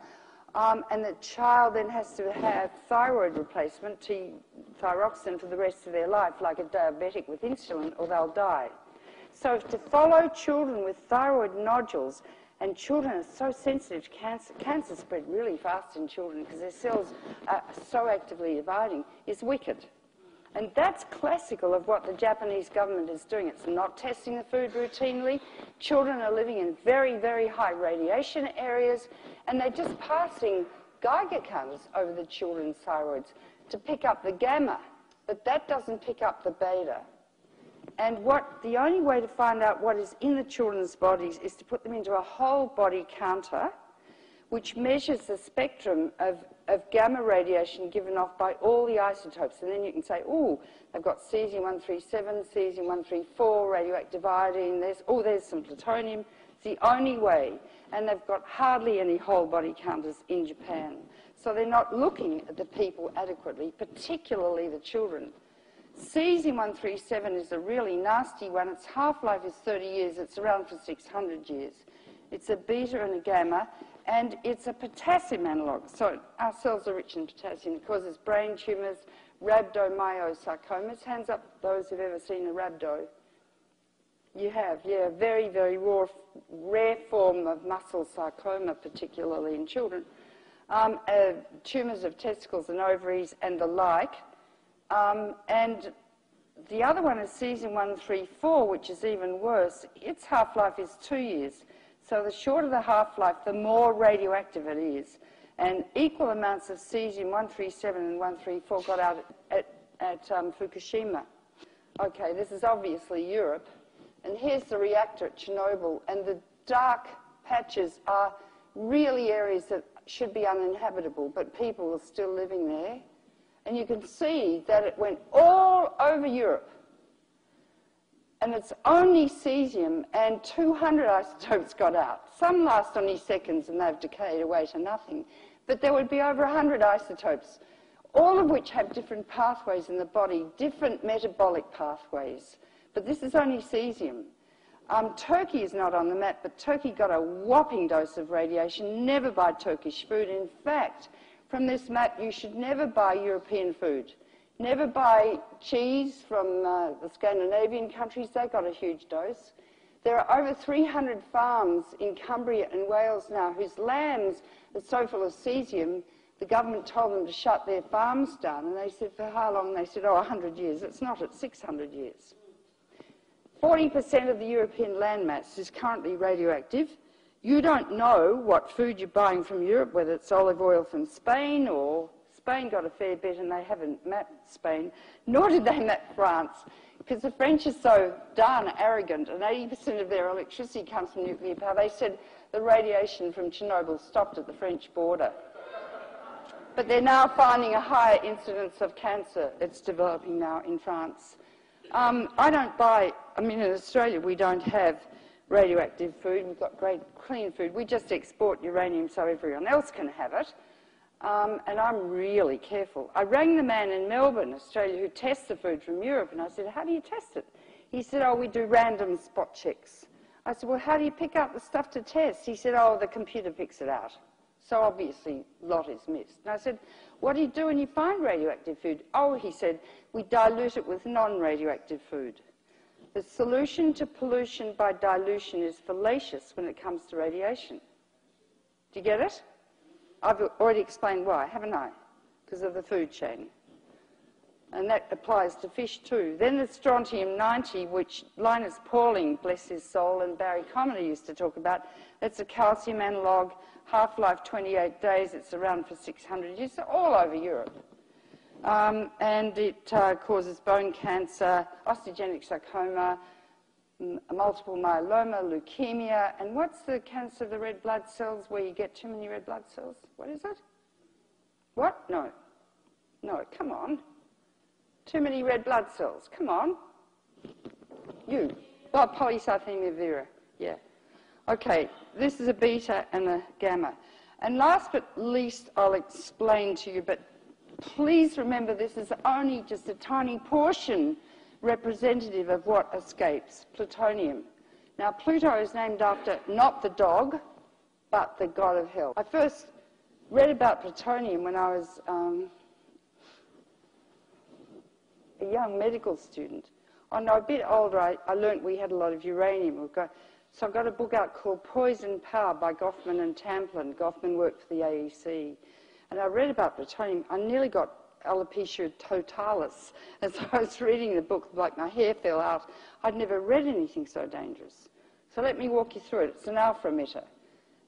and the child then has to have thyroid replacement, thyroxine, for the rest of their life, like a diabetic with insulin, or they'll die. So to follow children with thyroid nodules, and children are so sensitive to cancer, cancer spread really fast in children because their cells are so actively dividing, is wicked. And that's classical of what the Japanese government is doing. It's not testing the food routinely. Children are living in very, very high radiation areas, and they're just passing Geiger counters over the children's thyroids to pick up the gamma, but that doesn't pick up the beta. And the only way to find out what is in the children's bodies is to put them into a whole body counter, which measures the spectrum of gamma radiation given off by all the isotopes. And then you can say, oh, they've got cesium-137, cesium-134, radioactive iodine, there's some plutonium. It's the only way. And they've got hardly any whole body counters in Japan. So they're not looking at the people adequately, particularly the children. Cesium-137 is a really nasty one. Its half-life is 30 years. It's around for 600 years. It's a beta and a gamma, and it's a potassium analogue. So our cells are rich in potassium. It causes brain tumours, rhabdomyosarcomas. Hands up those who've ever seen a rhabdo. You have, yeah, very, very rare form of muscle sarcoma, particularly in children. Tumours of testicles and ovaries and the like. And the other one is cesium-134, which is even worse. Its half-life is 2 years. So the shorter the half-life, the more radioactive it is. And equal amounts of cesium-137 and 134 got out at Fukushima. Okay, this is obviously Europe. And here's the reactor at Chernobyl. And the dark patches are really areas that should be uninhabitable, but people are still living there. And you can see that it went all over Europe. And it's only cesium, and 200 isotopes got out. Some last only seconds and they've decayed away to nothing. But there would be over 100 isotopes, all of which have different pathways in the body, different metabolic pathways. But this is only cesium. Turkey is not on the map, but Turkey got a whopping dose of radiation. Never buy Turkish food. In fact, from this map, you should never buy European food. Never buy cheese from the Scandinavian countries. They got a huge dose. There are over 300 farms in Cumbria and Wales now whose lambs are so full of cesium, the government told them to shut their farms down. And they said, for how long? They said, oh, 100 years. It's not, it's 600 years. 40% of the European landmass is currently radioactive. You don't know what food you're buying from Europe, whether it's olive oil from Spain, or Spain got a fair bit and they haven't mapped Spain, nor did they map France, because the French are so darn arrogant, and 80% of their electricity comes from nuclear power. They said the radiation from Chernobyl stopped at the French border. But they're now finding a higher incidence of cancer that's developing now in France. I don't buy, I mean, in Australia we don't have radioactive food. We've got great clean food. We just export uranium so everyone else can have it. And I'm really careful. I rang the man in Melbourne, Australia, who tests the food from Europe, and I said, how do you test it? He said, oh, we do random spot checks. I said, well, how do you pick out the stuff to test? He said, oh, the computer picks it out. So obviously, a lot is missed. And I said, what do you do when you find radioactive food? Oh, he said, we dilute it with non-radioactive food. The solution to pollution by dilution is fallacious when it comes to radiation. Do you get it? I've already explained why, haven't I? Because of the food chain. And that applies to fish too. Then there's strontium-90, which Linus Pauling, bless his soul, and Barry Commoner used to talk about. That's a calcium analogue, half-life 28 days. It's around for 600 years, so all over Europe. And it causes bone cancer, osteogenic sarcoma, multiple myeloma, leukemia, and what's the cancer of the red blood cells where you get too many red blood cells? What is it? What? No. No, come on. Too many red blood cells. Come on. You. Oh, polycythemia vera. Yeah. Okay, this is a beta and a gamma. And last but least, I'll explain to you, but please remember this is only just a tiny portion representative of what escapes, plutonium. Now, Pluto is named after not the dog, but the god of hell. I first read about plutonium when I was a young medical student. Oh no, a bit older, I learnt we had a lot of uranium. So I got a book out called Poison Power by Goffman and Tamplin. Goffman worked for the AEC. And I read about plutonium. I nearly got alopecia totalis. And so I was reading the book, like my hair fell out. I'd never read anything so dangerous. So let me walk you through it. It's an alpha emitter,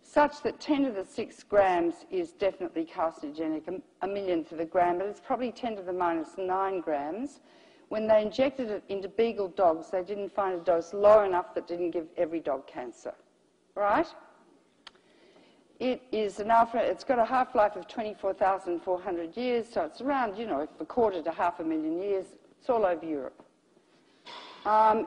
such that 10 to the 6 grams is definitely carcinogenic, a millionth of a gram, but it's probably 10 to the minus 9 grams. When they injected it into beagle dogs, they didn't find a dose low enough that didn't give every dog cancer. Right? It is an alpha, it's got a half-life of 24,400 years, so it's around, you know, a quarter to 500,000 years. It's all over Europe.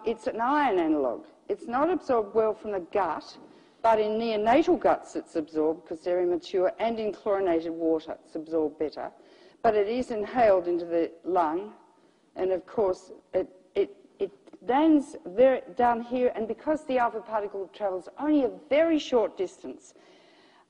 It's an iron analogue. It's not absorbed well from the gut, but in neonatal guts it's absorbed because they're immature, and in chlorinated water it's absorbed better. But it is inhaled into the lung, and of course it lands down here, and because the alpha particle travels only a very short distance,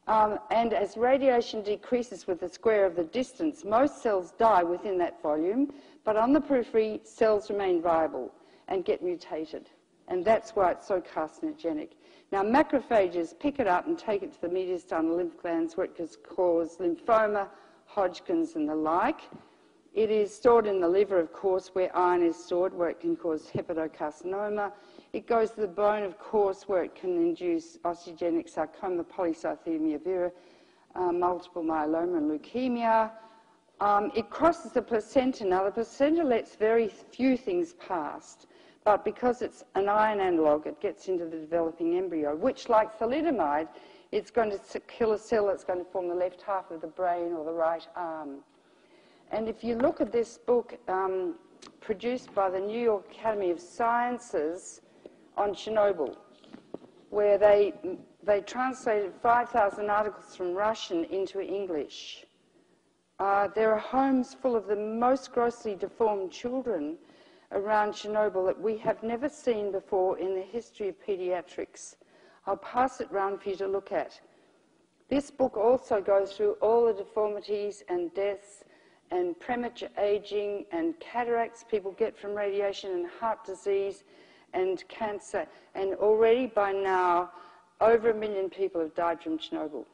and as radiation decreases with the square of the distance, most cells die within that volume, but on the periphery, cells remain viable and get mutated. And that's why it's so carcinogenic. Now, macrophages pick it up and take it to the mediastinal lymph glands where it can cause lymphoma, Hodgkin's and the like. It is stored in the liver, of course, where iron is stored, where it can cause hepatocarcinoma. It goes to the bone, of course, where it can induce osteogenic sarcoma, polycythemia vera, multiple myeloma and leukemia. It crosses the placenta. Now, the placenta lets very few things past, but because it's an iron analogue, it gets into the developing embryo, which, like thalidomide, it's going to kill a cell that's going to form the left half of the brain or the right arm. And if you look at this book produced by the New York Academy of Sciences on Chernobyl, where they translated 5,000 articles from Russian into English, there are homes full of the most grossly deformed children around Chernobyl that we have never seen before in the history of pediatrics. I'll pass it round for you to look at. This book also goes through all the deformities and deaths and premature aging and cataracts people get from radiation and heart disease and cancer. And already by now, over 1 million people have died from Chernobyl.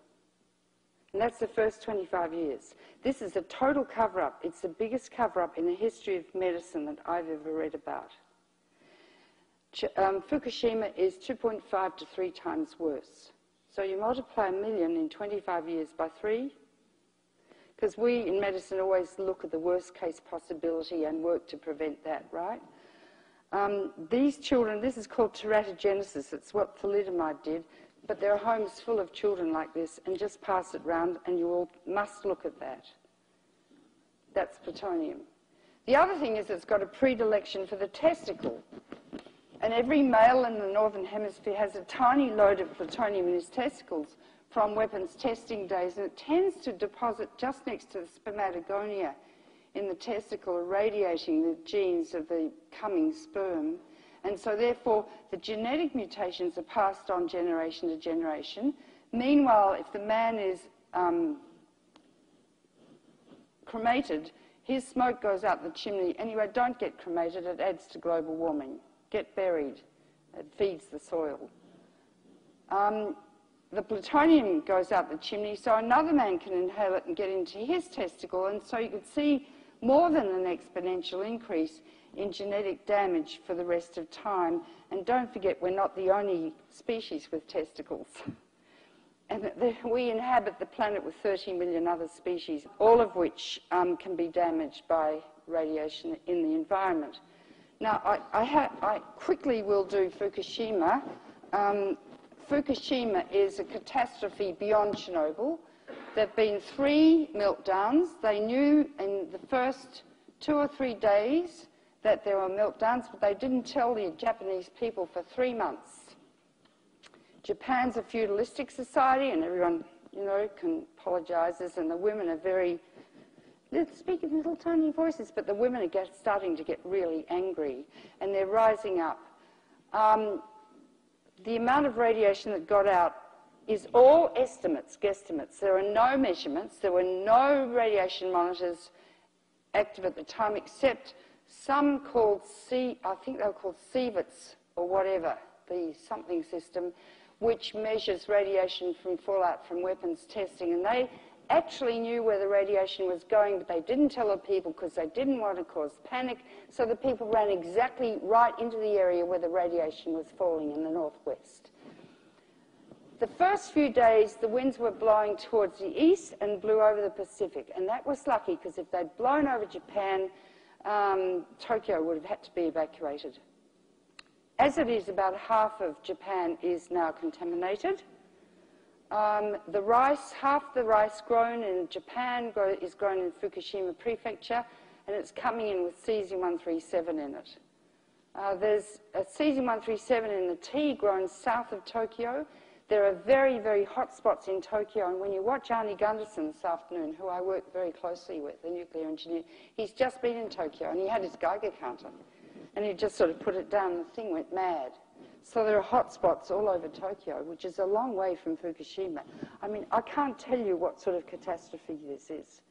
And that's the first 25 years. This is a total cover-up. It's the biggest cover-up in the history of medicine that I've ever read about. Fukushima is 2.5 to 3 times worse. So you multiply 1 million in 25 years by 3, because we in medicine always look at the worst case possibility and work to prevent that, right? These children, this is called teratogenesis. It's what thalidomide did, but there are homes full of children like this, and just pass it round and you all must look at that. That's plutonium. The other thing is it's got a predilection for the testicle. And every male in the Northern Hemisphere has a tiny load of plutonium in his testicles from weapons testing days, and it tends to deposit just next to the spermatogonia in the testicle, irradiating the genes of the coming sperm. And so therefore the genetic mutations are passed on generation to generation. Meanwhile, if the man is cremated, his smoke goes out the chimney. Anyway, don't get cremated, it adds to global warming. Get buried, it feeds the soil. The plutonium goes out the chimney, so another man can inhale it and get into his testicle, and so you could see more than an exponential increase in genetic damage for the rest of time. And don't forget, we're not the only species with testicles. And we inhabit the planet with 30 million other species, all of which can be damaged by radiation in the environment. Now, I quickly will do Fukushima. Fukushima is a catastrophe beyond Chernobyl. There have been 3 meltdowns. They knew in the first 2 or 3 days that there were meltdowns, but they didn't tell the Japanese people for 3 months. Japan's a feudalistic society, and everyone, you know, apologizes, and the women are very, they speak in little tiny voices, but the women are starting to get really angry, and they're rising up. The amount of radiation that got out is all estimates, guesstimates. There are no measurements. There were no radiation monitors active at the time, except some called I think they were called CVITs or whatever, the something system, which measures radiation from fallout from weapons testing. And they actually knew where the radiation was going, but they didn't tell the people because they didn't want to cause panic. So the people ran exactly right into the area where the radiation was falling in the northwest. The first few days, the winds were blowing towards the east and blew over the Pacific. And that was lucky, because if they'd blown over Japan, Tokyo would have had to be evacuated. As it is, about half of Japan is now contaminated. The rice, half the rice grown in Japan is grown in Fukushima Prefecture, and it's coming in with cesium-137 in it. There's a cesium-137 in the tea grown south of Tokyo. There are very, very hot spots in Tokyo, and when you watch Arnie Gunderson this afternoon, who I work very closely with, the nuclear engineer, he's just been in Tokyo, and he had his Geiger counter, and he just sort of put it down, and the thing went mad. So there are hot spots all over Tokyo, which is a long way from Fukushima. I mean, I can't tell you what sort of catastrophe this is.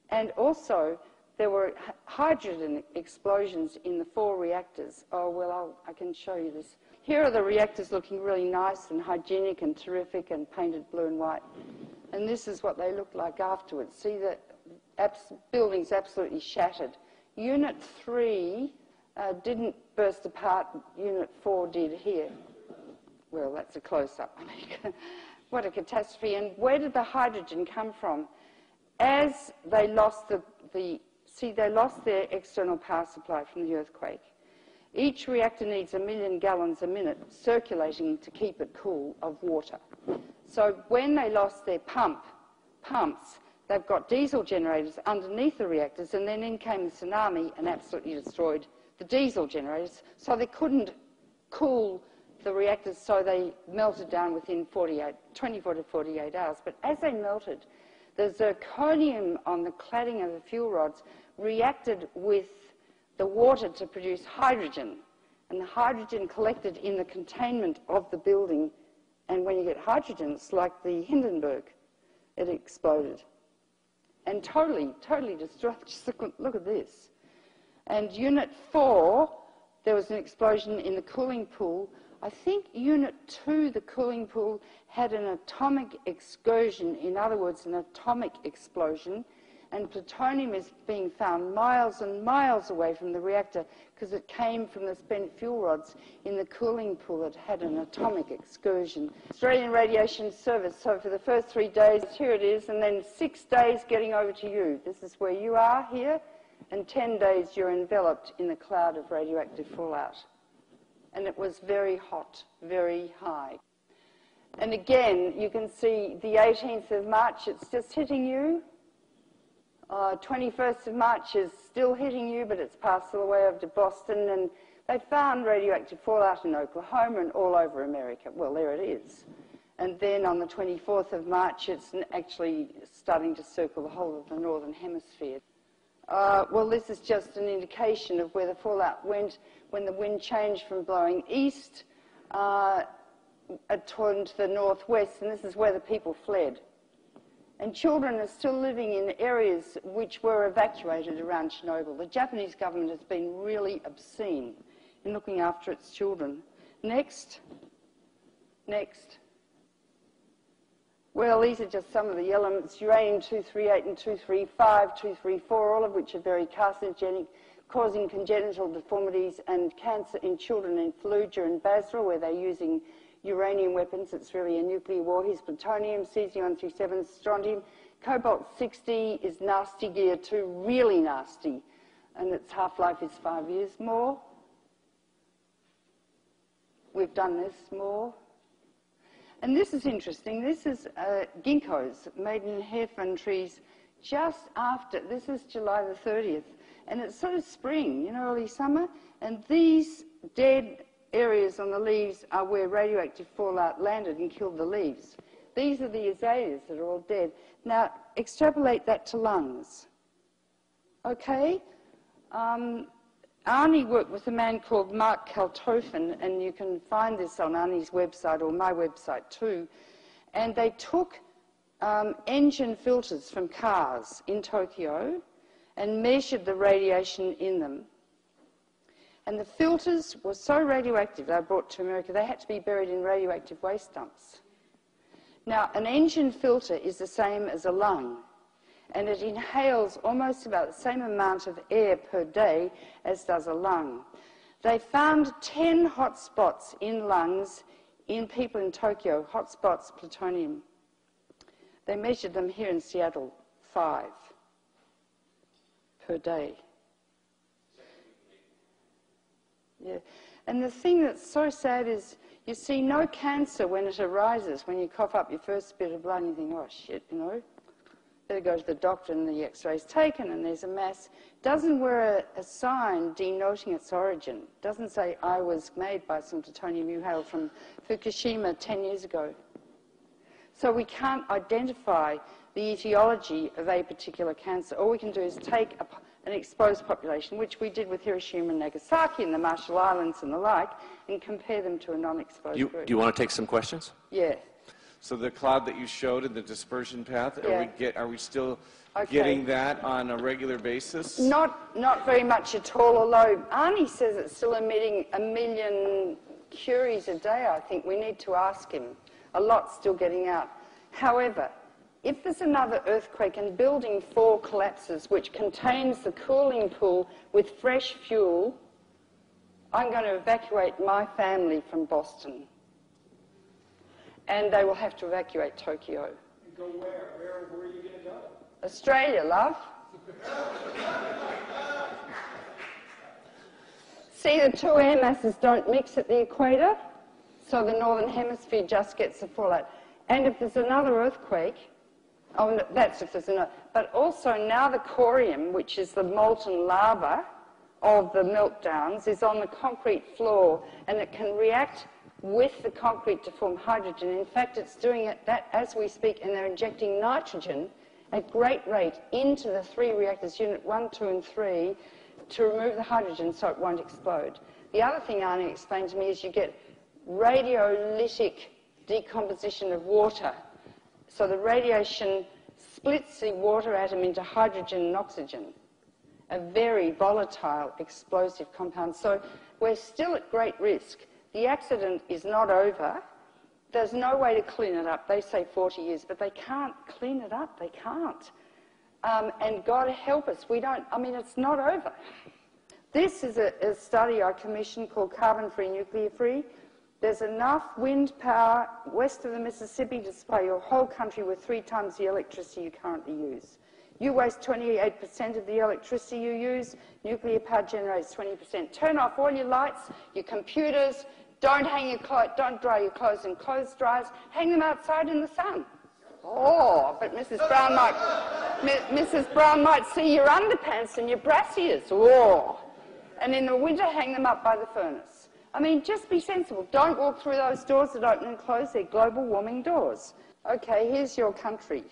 And also, there were hydrogen explosions in the 4 reactors. Oh, well, I can show you this. Here are the reactors looking really nice and hygienic and terrific and painted blue and white. And this is what they look like afterwards. See that buildings absolutely shattered. Unit 3 didn't burst apart. Unit 4 did here. Well, that's a close-up. What a catastrophe. And where did the hydrogen come from? As they lost they lost their external power supply from the earthquake. Each reactor needs 1 million gallons a minute circulating to keep it cool of water. So when they lost their pumps, they've got diesel generators underneath the reactors, and then in came the tsunami and absolutely destroyed the diesel generators. So they couldn't cool the reactors, so they melted down within 24 to 48 hours. But as they melted, the zirconium on the cladding of the fuel rods reacted with the water to produce hydrogen, and the hydrogen collected in the containment of the building, and when you get hydrogen, it's like the Hindenburg. It exploded and totally destroyed. Just look at this. And Unit 4, there was an explosion in the cooling pool. I think Unit 2, the cooling pool, had an atomic excursion, in other words, an atomic explosion, and plutonium is being found miles and miles away from the reactor because it came from the spent fuel rods in the cooling pool that had an atomic excursion. Australian Radiation Service, so for the first 3 days, here it is, and then 6 days getting over to you. This is where you are here, and 10 days you're enveloped in the cloud of radioactive fallout. And it was very hot, very high. And again, you can see the 18th of March, it's just hitting you. 21st of March is still hitting you, but it's passed all the way over to Boston, and they found radioactive fallout in Oklahoma and all over America. Well, there it is. And then on the 24th of March, it's actually starting to circle the whole of the northern hemisphere. Well, this is just an indication of where the fallout went when the wind changed from blowing east toward the northwest, and this is where the people fled. And children are still living in areas which were evacuated around Chernobyl. The Japanese government has been really obscene in looking after its children. Next. Well, these are just some of the elements, uranium-238 and 235, 234, all of which are very carcinogenic, causing congenital deformities and cancer in children in Fallujah and Basra, where they're using uranium weapons. It's really a nuclear war. Here's plutonium, cesium-137, strontium. Cobalt-60 is nasty gear too, really nasty, and its half-life is 5 years more. We've done this more. And this is interesting. This is ginkgos, maiden hairpin trees, just after, this is July the 30th, and it's sort of spring, you know, early summer, and these dead areas on the leaves are where radioactive fallout landed and killed the leaves. These are the azaleas that are all dead. Now, extrapolate that to lungs. Okay? Arnie worked with a man called Mark Kaltofen, and you can find this on Arnie's website or my website too. And they took engine filters from cars in Tokyo and measured the radiation in them. And the filters were so radioactive, they were brought to America, they had to be buried in radioactive waste dumps. Now, an engine filter is the same as a lung, and it inhales almost about the same amount of air per day as does a lung. They found 10 hot spots in lungs in people in Tokyo, hot spots, plutonium. They measured them here in Seattle, 5 per day. Yeah. And the thing that's so sad is you see no cancer when it arises. When you cough up your first bit of blood and you think, oh shit, you know, better go to the doctor, and the x-ray's taken and there's a mass. Doesn't wear a sign denoting its origin. Doesn't say I was made by some plutonium you hailed from Fukushima 10 years ago. So we can't identify the etiology of a particular cancer. All we can do is take an exposed population, which we did with Hiroshima and Nagasaki and the Marshall Islands and the like, and compare them to a non-exposed group. Do you want to take some questions? Yeah. So the cloud that you showed in the dispersion path, Yeah. are we still getting that on a regular basis? Not very much at all, although Arnie says it's still emitting 1 million curies a day, I think. We need to ask him. A lot's still getting out. However, if there's another earthquake and building 4 collapses, which contains the cooling pool with fresh fuel, I'm going to evacuate my family from Boston. And they will have to evacuate Tokyo. And go where? Where are you going to go? Australia, love. See, the 2 air masses don't mix at the equator, so the northern hemisphere just gets the fallout. And if there's another earthquake, oh, that's if there's another, but also now the corium, which is the molten lava of the meltdowns, is on the concrete floor, and it can react with the concrete to form hydrogen. In fact, it's doing that as we speak, and they're injecting nitrogen at great rate into the 3 reactors, unit 1, 2, and 3, to remove the hydrogen so it won't explode. The other thing Arnie explained to me is you get radiolytic decomposition of water. So the radiation splits the water atom into hydrogen and oxygen, a very volatile, explosive compound. So we're still at great risk. The accident is not over. There's no way to clean it up. They say 40 years, but they can't clean it up. They can't. And God help us, we don't, I mean, it's not over. This is a study I commissioned called Carbon-Free, Nuclear-Free. There's enough wind power west of the Mississippi to supply your whole country with 3 times the electricity you currently use. You waste 28% of the electricity you use. Nuclear power generates 20%. Turn off all your lights, your computers. Don't hang your clothes, don't dry your clothes in clothes dryers. Hang them outside in the sun. Oh, but Mrs. Brown might see your underpants and your brassieres. Oh. And in the winter, hang them up by the furnace. I mean, just be sensible. Don't walk through those doors that open and close. They're global warming doors. Okay, here's your country.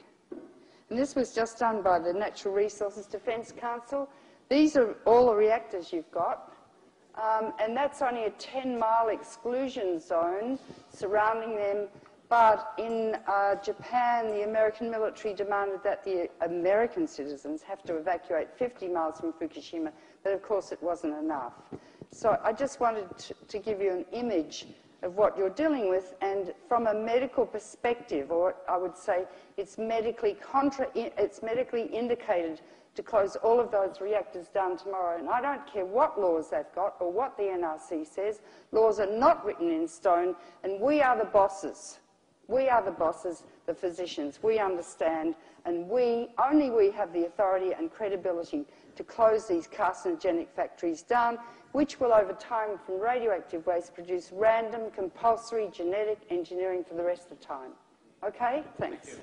And this was just done by the Natural Resources Defence Council. These are all the reactors you've got. And that's only a 10-mile exclusion zone surrounding them. But in Japan, the American military demanded that the American citizens have to evacuate 50 miles from Fukushima, but of course it wasn't enough. So I just wanted to give you an image of what you're dealing with, and from a medical perspective, or I would say it's medically indicated to close all of those reactors down tomorrow. And I don't care what laws they've got or what the NRC says. Laws are not written in stone, and we are the bosses. We are the bosses, the physicians. We understand, and only we have the authority and credibility to close these carcinogenic factories down, which will, over time, from radioactive waste, produce random, compulsory genetic engineering for the rest of time. Okay? Thanks.